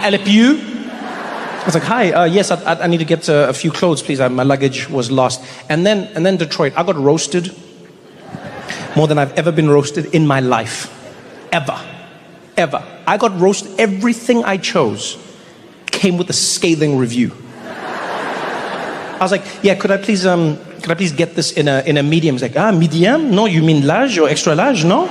help you? I was like, hi, yes, I need to get a few clothes, please. My luggage was lost. And then Detroit, I got roasted more than I've ever been roasted in my life. Ever. I got roasted. Everything I chose came with a scathing review. I was like, yeah, could I please get this in a medium? It's like, medium? No, you mean large or extra large? No?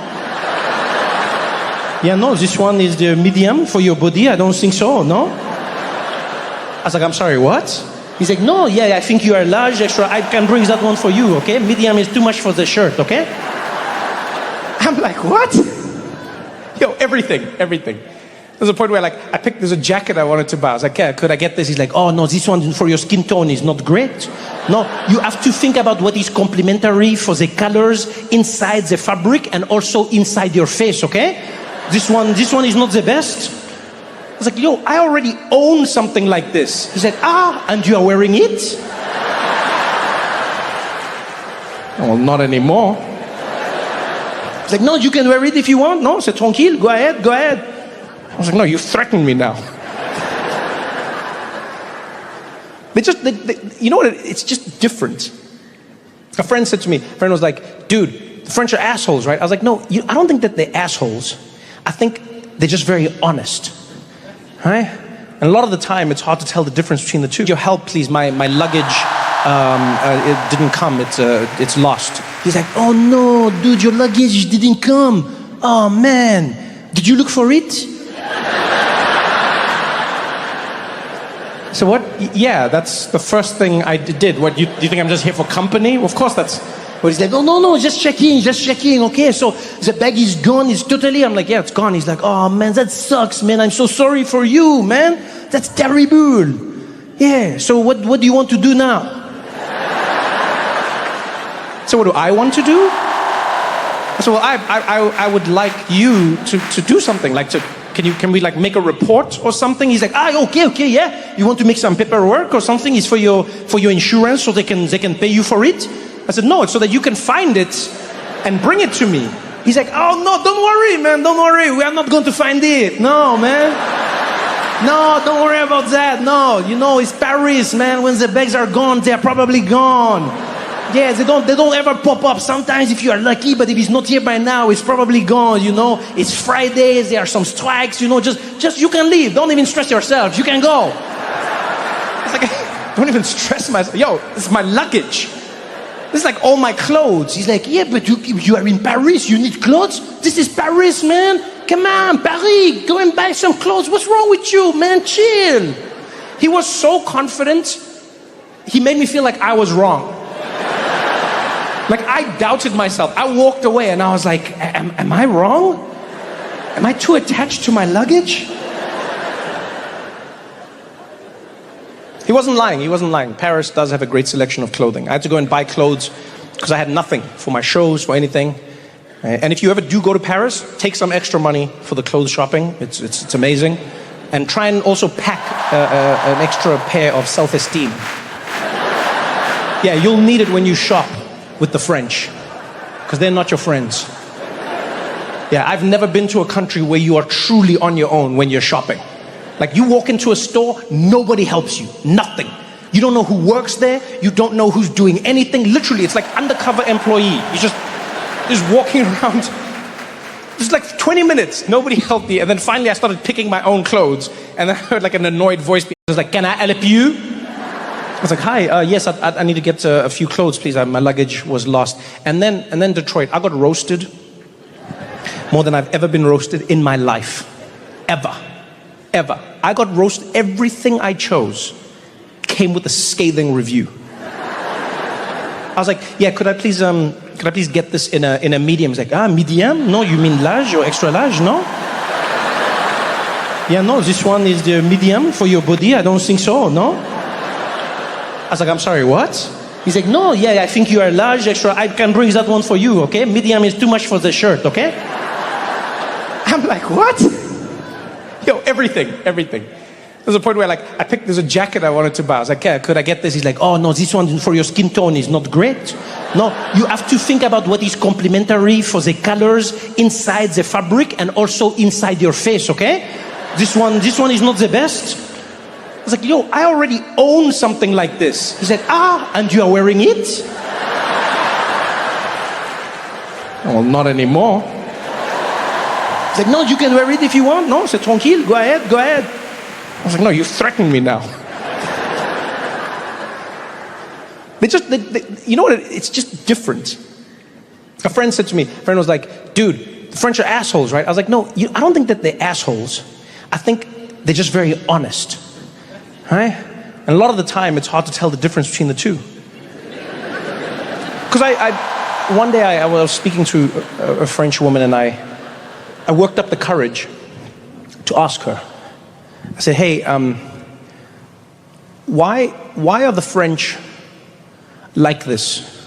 Yeah, no, this one is the medium for your body. I don't think so, no? I was like, I'm sorry, what? He's like, no, yeah, I think you are large, extra. I can bring that one for you, okay? Medium is too much for the shirt, okay? I'm like, what? Yo, everything. There's a point where there's a jacket I wanted to buy. I was like, yeah, could I get this? He's like, oh no, this one for your skin tone is not great. No, you have to think about what is complementary for the colors inside the fabric and also inside your face, okay? This one is not the best. I was like, yo, I already own something like this. He said, and you are wearing it? Well, not anymore. He's like, no, you can wear it if you want. No, c'est tranquille, go ahead. I was like, no, you threaten me now. You know what, it's just different. A friend said to me, was like, dude, the French are assholes, right? I was like, no, I don't think that they're assholes. I think they're just very honest, right? And a lot of the time, it's hard to tell the difference between the two. Your help, please, my luggage, it didn't come, it's lost. He's like, oh no, dude, your luggage didn't come. Oh man, did you look for it? So what? Yeah, that's the first thing I did. What, do you think I'm just here for company? Of course that's... But he's like, oh no, just checking, okay, so the bag is gone, it's totally... I'm like, yeah, it's gone. He's like, oh man, that sucks, man, I'm so sorry for you, man. That's terrible. Yeah, so what do you want to do now? So what do I want to do? So well, I would like you to do something, like can we make a report or something? He's like, okay, yeah. You want to make some paperwork or something? It's for your insurance, so they can pay you for it. I said, no, it's so that you can find it and bring it to me. He's like, oh no, don't worry, man, don't worry. We are not going to find it. No, man. No, don't worry about that. No, you know, it's Paris, man. When the bags are gone, they are probably gone. Yeah, they don't ever pop up. Sometimes if you are lucky, but if it's not here by now, it's probably gone, you know. It's Fridays, there are some strikes, you know, just you can leave. Don't even stress yourself. You can go. It's like, don't even stress myself. Yo, this is my luggage. This is like all my clothes. He's like, yeah, but you are in Paris, you need clothes? This is Paris, man. Come on, Paris, go and buy some clothes. What's wrong with you, man? Chill. He was so confident, he made me feel like I was wrong. Like I doubted myself. I walked away and I was like, am I wrong? Am I too attached to my luggage? He wasn't lying. Paris does have a great selection of clothing. I had to go and buy clothes because I had nothing for my shows, for anything. And if you ever do go to Paris, take some extra money for the clothes shopping. It's amazing. And try and also pack an extra pair of self-esteem. Yeah, you'll need it when you shop with the French, because they're not your friends. Yeah, I've never been to a country where you are truly on your own when you're shopping. Like you walk into a store, nobody helps you, nothing. You don't know who works there, you don't know who's doing anything. Literally, it's like undercover employee. You're just walking around. It's like 20 minutes, nobody helped me. And then finally I started picking my own clothes. And then I heard like an annoyed voice. It was like, can I help you? I was like, hi, yes, I need to get a few clothes, please. My luggage was lost. And then Detroit, I got roasted more than I've ever been roasted in my life. Ever. I got roasted. Everything I chose came with a scathing review. I was like, yeah, could I please get this in a medium? It's like, medium? No, you mean large or extra large? No? Yeah, no, this one is the medium for your body. I don't think so, no? I was like, I'm sorry, what? He's like, no, yeah, I think you are large, extra. I can bring that one for you, okay? Medium is too much for the shirt, okay? I'm like, what? Yo, everything. There's a point where there's a jacket I wanted to buy. I was like, yeah, could I get this? He's like, oh no, this one for your skin tone is not great. No, you have to think about what is complementary for the colors inside the fabric and also inside your face, okay? This one is not the best. I was like, yo, I already own something like this. He said, and you are wearing it? Well, not anymore. He's like, no, you can wear it if you want. No, c'est tranquille, go ahead. I was like, no, you threaten me now. They, you know what, it's just different. A friend said to me, was like, dude, the French are assholes, right? I was like, no, I don't think that they're assholes. I think they're just very honest, right? And a lot of the time, it's hard to tell the difference between the two. Because one day I was speaking to a French woman, and I worked up the courage to ask her. I said, hey, why are the French like this?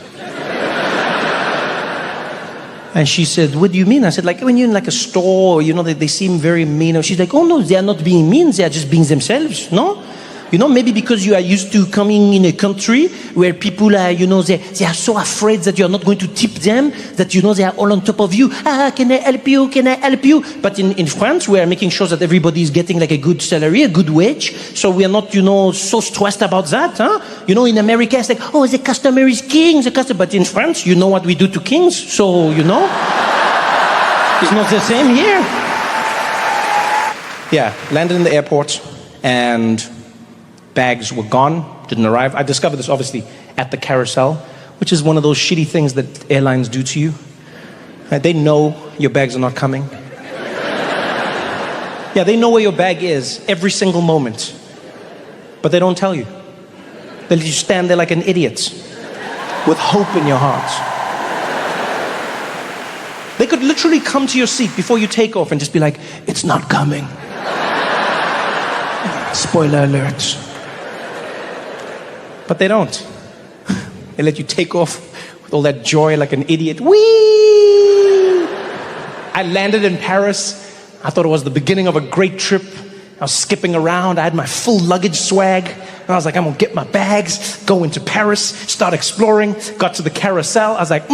And she said, what do you mean? I said, like when you're in like a store, you know, they seem very mean. She's like, oh no, they are not being mean, they are just being themselves, no? You know, maybe because you are used to coming in a country where people are, you know, they are so afraid that you're not going to tip them, that, you know, they are all on top of you. Can I help you? Can I help you? But in France, we are making sure that everybody is getting like a good salary, a good wage. So we are not, you know, so stressed about that, huh? You know, in America, it's like, oh, the customer is king, But in France, you know what we do to kings. So, you know, it's not the same here. Yeah, landed in the airport and bags were gone, didn't arrive. I discovered this obviously at the carousel, which is one of those shitty things that airlines do to you. They know your bags are not coming. Yeah, they know where your bag is every single moment, but they don't tell you. They let you stand there like an idiot with hope in your heart. They could literally come to your seat before you take off and just be like, it's not coming. Spoiler alert. But they don't. They let you take off with all that joy like an idiot. Whee! I landed in Paris. I thought it was the beginning of a great trip. I was skipping around. I had my full luggage swag. And I was like, I'm going to get my bags, go into Paris, start exploring. Got to the carousel. I was like,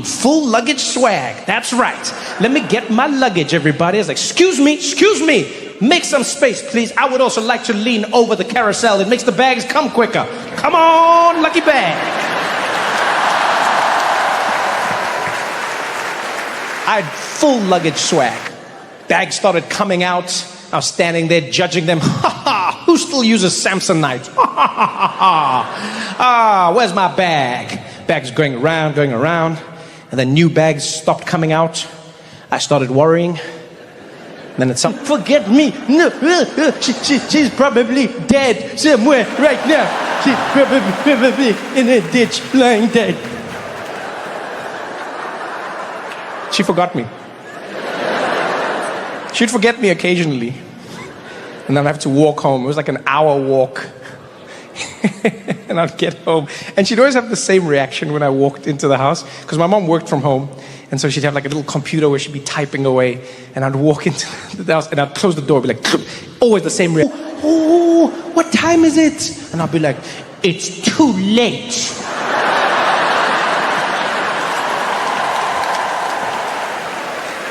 full luggage swag. That's right. Let me get my luggage, everybody. I was like, excuse me. Make some space, please. I would also like to lean over the carousel. It makes the bags come quicker. Come on, lucky bag. I had full luggage swag. Bags started coming out. I was standing there judging them. Who still uses Samsonite? Where's my bag? Bags going around. And then new bags stopped coming out. I started worrying. Then it's something, forget me. No, she's probably dead somewhere right now. She's probably in a ditch, lying dead. She forgot me. She'd forget me occasionally. And then I'd have to walk home. It was like an hour walk. And I'd get home. And she'd always have the same reaction when I walked into the house. Because my mom worked from home. And so she'd have like a little computer where she'd be typing away. And I'd walk into the house and I'd close the door, be like, always the same reaction. Oh, what time is it? And I'd be like, it's too late.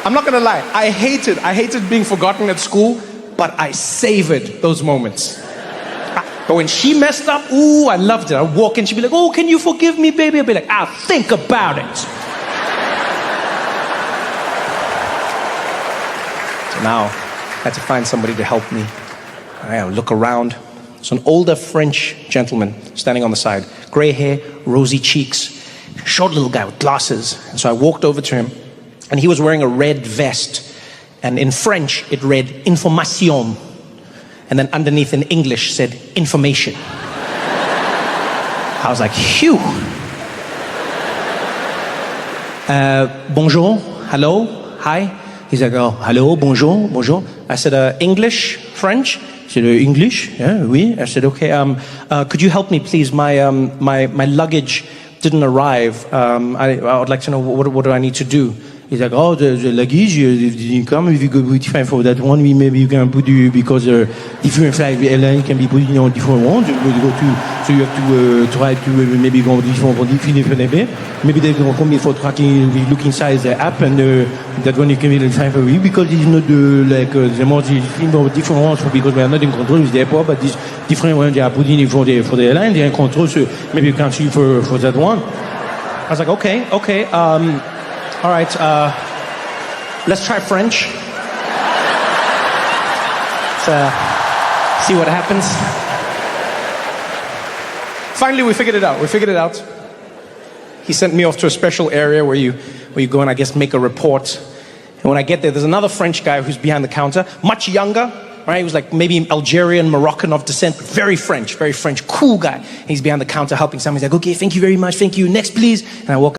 I'm not gonna lie, I hated being forgotten at school, but I savored those moments. But when she messed up, I loved it. I'd walk in, she'd be like, oh, can you forgive me, baby? I'd be like, I'll think about it. Now, I had to find somebody to help me. I look around. There's an older French gentleman standing on the side. Gray hair, rosy cheeks, short little guy with glasses. And so I walked over to him, and he was wearing a red vest. And in French, it read, information. And then underneath in English said, information. I was like, phew. Bonjour, hello, hi. He's like, oh, hello, bonjour. I said, English, French? He said, English? Yeah, oui. I said, okay, could you help me, please? My luggage didn't arrive. I would like to know, what do I need to do? He's like, oh, the luggage didn't come. If you go for that one, maybe you can put you, because different flight airline can be put on different ones. You go to So you have to try to maybe go different. Maybe they will come for tracking. We look inside the app, and that one you can really find for you because it's not the more different ones because we are not in control with the airport, but these different ones they are putting in for the airline. They are in control, so maybe you can see for that one. I was like, okay, all right. Let's try French. See what happens. Finally, we figured it out. He sent me off to a special area where you go and I guess make a report. And when I get there's another French guy who's behind the counter, much younger, right? He was like maybe Algerian, Moroccan of descent, very French, cool guy. And he's behind the counter helping someone. He's like, okay, thank you very much, thank you. Next, please. And I walk